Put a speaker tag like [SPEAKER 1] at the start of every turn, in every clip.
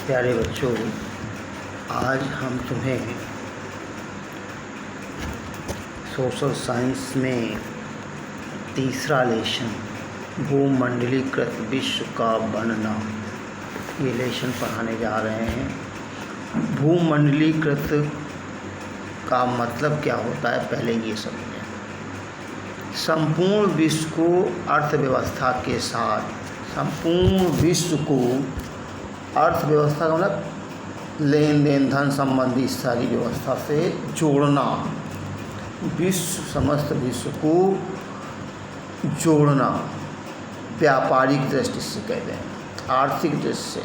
[SPEAKER 1] प्यारे बच्चों, आज हम तुम्हें सोशल साइंस में तीसरा लेसन भूमंडलीकृत विश्व का बनना ये लेसन पढ़ाने जा रहे हैं। भूमंडलीकृत का मतलब क्या होता है, पहले ये समझें। संपूर्ण विश्व को अर्थव्यवस्था के साथ, संपूर्ण विश्व को अर्थव्यवस्था का मतलब लेन देन धन संबंधी सारी व्यवस्था से जोड़ना, समस्त विश्व को जोड़ना व्यापारिक दृष्टि से कहते हैं, आर्थिक दृष्टि से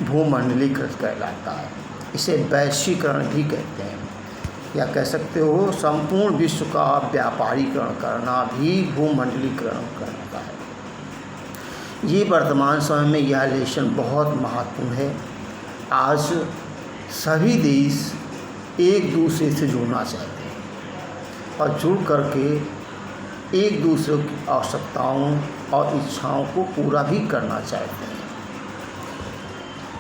[SPEAKER 1] भूमंडलीकृत कहलाता है। इसे वैश्वीकरण भी कहते हैं, या कह सकते हो संपूर्ण विश्व का व्यापारीकरण करना भी भूमंडलीकरण कहलाता है। ये वर्तमान समय में यह लेसन बहुत महत्वपूर्ण है। आज सभी देश एक दूसरे से जुड़ना चाहते हैं और जुड़ करके एक दूसरे की आवश्यकताओं और इच्छाओं को पूरा भी करना चाहते हैं।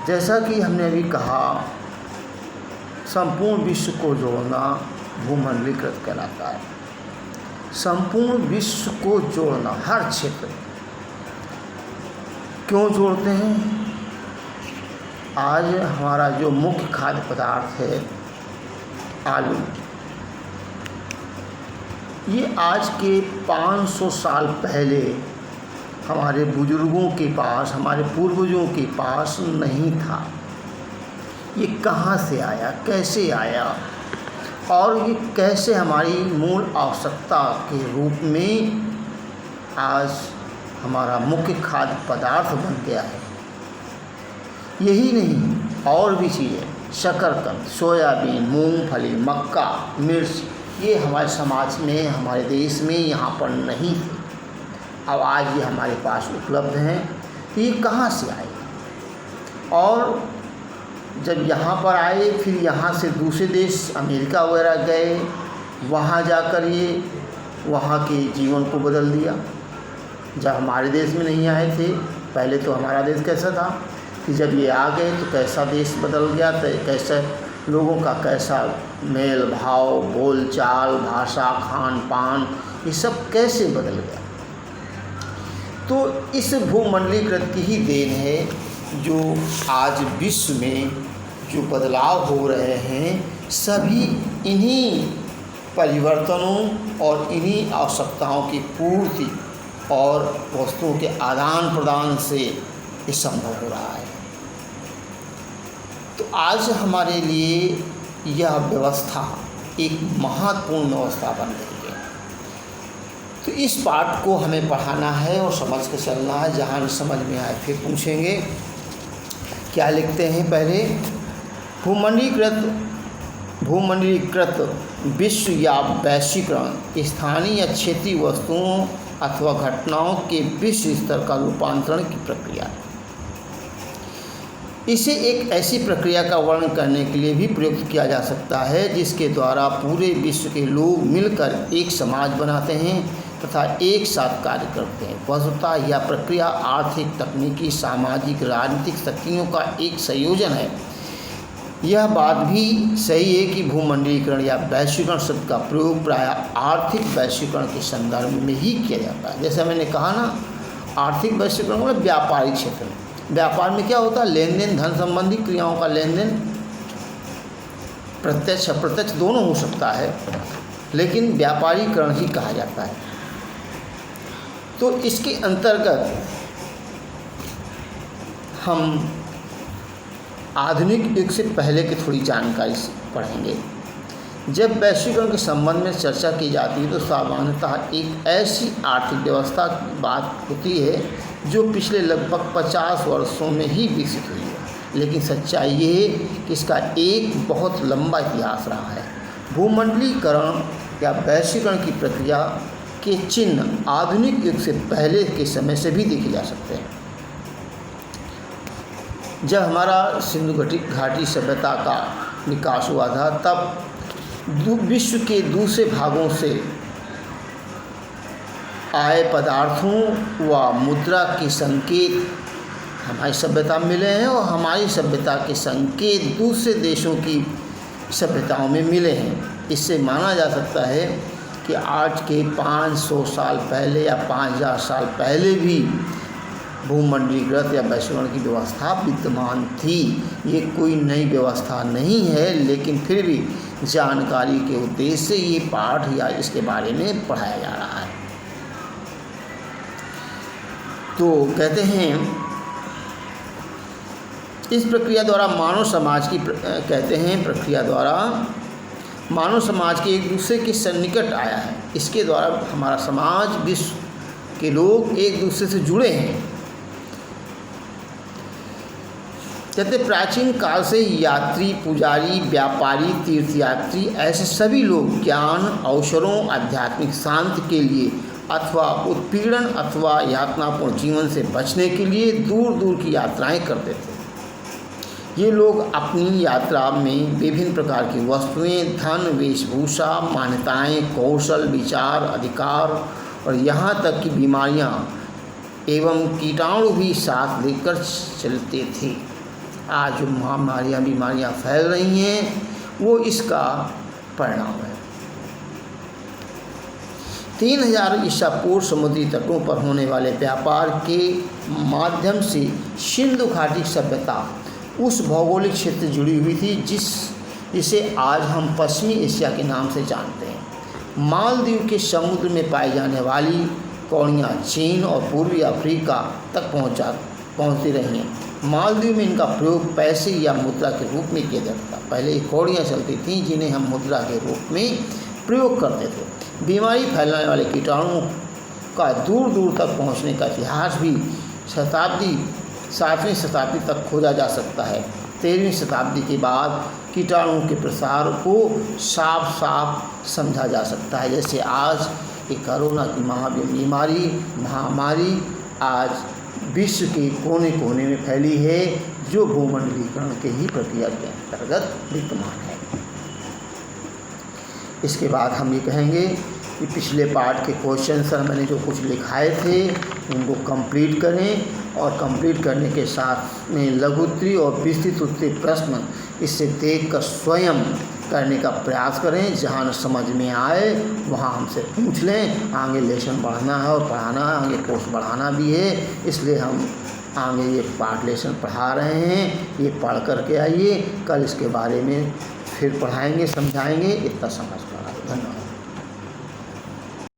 [SPEAKER 1] जैसा कि हमने अभी कहा, संपूर्ण विश्व को जोड़ना भूमंडलीकृत कहलाता है। संपूर्ण विश्व को जोड़ना, हर क्षेत्र क्यों जोड़ते हैं? आज हमारा जो मुख्य खाद्य पदार्थ है आलू, ये आज के 500 साल पहले हमारे बुजुर्गों के पास, हमारे पूर्वजों के पास नहीं था। ये कहाँ से आया, कैसे आया और ये कैसे हमारी मूल आवश्यकता के रूप में आज हमारा मुख्य खाद्य पदार्थ बन गया है। यही नहीं, और भी चीज़ें, शकरकंद, सोयाबीन, मूंगफली, मक्का, मिर्च, ये हमारे समाज में, हमारे देश में यहाँ पर नहीं थे। अब आज ये हमारे पास उपलब्ध हैं। ये कहाँ से आए? और जब यहाँ पर आए, फिर यहाँ से दूसरे देश अमेरिका वगैरह गए, वहाँ जाकर ये वहाँ के जीवन को बदल दिया। जब हमारे देश में नहीं आए थे, पहले तो हमारा देश कैसा था, कि जब ये आ गए तो कैसा देश बदल गया, तो कैसे लोगों का कैसा मेल भाव, बोल चाल, भाषा, खान पान, ये सब कैसे बदल गया। तो इस भूमंडलीकृत की ही देन है जो आज विश्व में जो बदलाव हो रहे हैं, सभी इन्हीं परिवर्तनों और इन्हीं आवश्यकताओं की पूर्ति और वस्तुओं के आदान प्रदान से ये संभव हो रहा है। तो आज हमारे लिए यह व्यवस्था एक महत्वपूर्ण व्यवस्था बन रही है। तो इस पाठ को हमें पढ़ाना है और समझ के चलना है। जहाँ नहीं समझ में आए फिर पूछेंगे। क्या लिखते हैं पहले? भूमंडलीकृत विश्व या वैश्वीकरण स्थानीय या क्षेत्रीय वस्तुओं अथवा घटनाओं के विश्व स्तर का रूपांतरण की प्रक्रिया है। इसे एक ऐसी प्रक्रिया का वर्णन करने के लिए भी प्रयुक्त किया जा सकता है जिसके द्वारा पूरे विश्व के लोग मिलकर एक समाज बनाते हैं तथा एक साथ कार्य करते हैं। वस्तुतः यह प्रक्रिया आर्थिक, तकनीकी, सामाजिक, राजनीतिक शक्तियों का एक संयोजन है। यह बात भी सही है कि भूमंडलीकरण या वैश्वीकरण शब्द का प्रयोग प्रायः आर्थिक वैश्वीकरण के संदर्भ में ही किया जाता है। जैसे मैंने कहा ना, आर्थिक वैश्वीकरण मतलब व्यापारिक क्षेत्र में। व्यापार में क्या होता है? लेन देन, धन संबंधी क्रियाओं का लेन देन, प्रत्यक्ष अप्रत्यक्ष दोनों हो सकता है, लेकिन व्यापारीकरण ही कहा जाता है। तो इसके अंतर्गत हम आधुनिक युग से पहले की थोड़ी जानकारी पढ़ेंगे। जब वैश्वीकरण के संबंध में चर्चा की जाती है तो सामान्यतः एक ऐसी आर्थिक व्यवस्था की बात होती है जो पिछले लगभग 50 वर्षों में ही विकसित हुई है। लेकिन सच्चाई ये है कि इसका एक बहुत लंबा इतिहास रहा है। भूमंडलीकरण या वैश्वीकरण की प्रक्रिया के चिन्ह आधुनिक युग से पहले के समय से भी देखे जा सकते हैं। जब हमारा सिंधु घाटी सभ्यता का विकास हुआ था, तब विश्व के दूसरे भागों से आए पदार्थों व मुद्रा के संकेत हमारी सभ्यता में मिले हैं और हमारी सभ्यता के संकेत दूसरे देशों की सभ्यताओं में मिले हैं। इससे माना जा सकता है कि आज के 500 साल पहले या 5000 साल पहले भी भूमंडलीकृत या वैश्वीकरण की व्यवस्था विद्यमान थी। ये कोई नई व्यवस्था नहीं है, लेकिन फिर भी जानकारी के उद्देश्य से ये पाठ या इसके बारे में पढ़ाया जा रहा है। तो कहते हैं इस प्रक्रिया द्वारा मानव समाज की प्रक्रिया द्वारा मानव समाज के एक दूसरे के सन्निकट आया है। इसके द्वारा हमारा समाज, विश्व के लोग एक दूसरे से जुड़े हैं। कहते प्राचीन काल से यात्री, पुजारी, व्यापारी, तीर्थयात्री ऐसे सभी लोग ज्ञान, अवसरों, आध्यात्मिक शांति के लिए अथवा उत्पीड़न अथवा यातनापूर्ण जीवन से बचने के लिए दूर दूर की यात्राएं करते थे। ये लोग अपनी यात्रा में विभिन्न प्रकार की वस्तुएं, धन, वेशभूषा, मान्यताएं, कौशल, विचार, अधिकार और यहाँ तक कि बीमारियाँ एवं कीटाणु भी साथ लेकर चलते थे। आज जो महामारियाँ बीमारियाँ फैल रही हैं वो इसका परिणाम है। 3000 ईसा पूर्व समुद्री तटों पर होने वाले व्यापार के माध्यम से सिंधु घाटी सभ्यता उस भौगोलिक क्षेत्र जुड़ी हुई थी जिसे आज हम पश्चिमी एशिया के नाम से जानते हैं। मालदीव के समुद्र में पाई जाने वाली कौड़ियाँ चीन और पूर्वी अफ्रीका तक पहुँचती रही हैं। मालदीव में इनका प्रयोग पैसे या मुद्रा के रूप में किया जाता था। पहले ये कौड़ियाँ चलती थीं जिन्हें हम मुद्रा के रूप में प्रयोग करते थे। बीमारी फैलाने वाले कीटाणुओं का दूर दूर तक पहुँचने का इतिहास भी 7वीं शताब्दी तक खोजा जा सकता है। 13वीं शताब्दी के बाद कीटाणुओं के प्रसार को साफ समझा जा सकता है। जैसे आज ये कोरोना की महामारी आज विश्व के कोने कोने में फैली है, जो भूमंडलीकरण के ही प्रक्रिया के अंतर्गत विद्यमान है। इसके बाद हम ये कहेंगे कि पिछले पार्ट के क्वेश्चन सर मैंने जो कुछ लिखाए थे उनको कंप्लीट करें और कंप्लीट करने के साथ में लघुत्तरी और विस्तृत उत्तरी प्रश्न इससे देखकर स्वयं करने का प्रयास करें। जहाँ न समझ में आए वहाँ हमसे पूछ लें। आगे लेसन बढ़ाना है और पढ़ाना है, आगे कोर्स बढ़ाना भी है, इसलिए हम आगे ये पार्ट लेसन पढ़ा रहे हैं। ये पढ़ करके आइए, कल इसके बारे में फिर पढ़ाएंगे, समझाएंगे। इतना समझ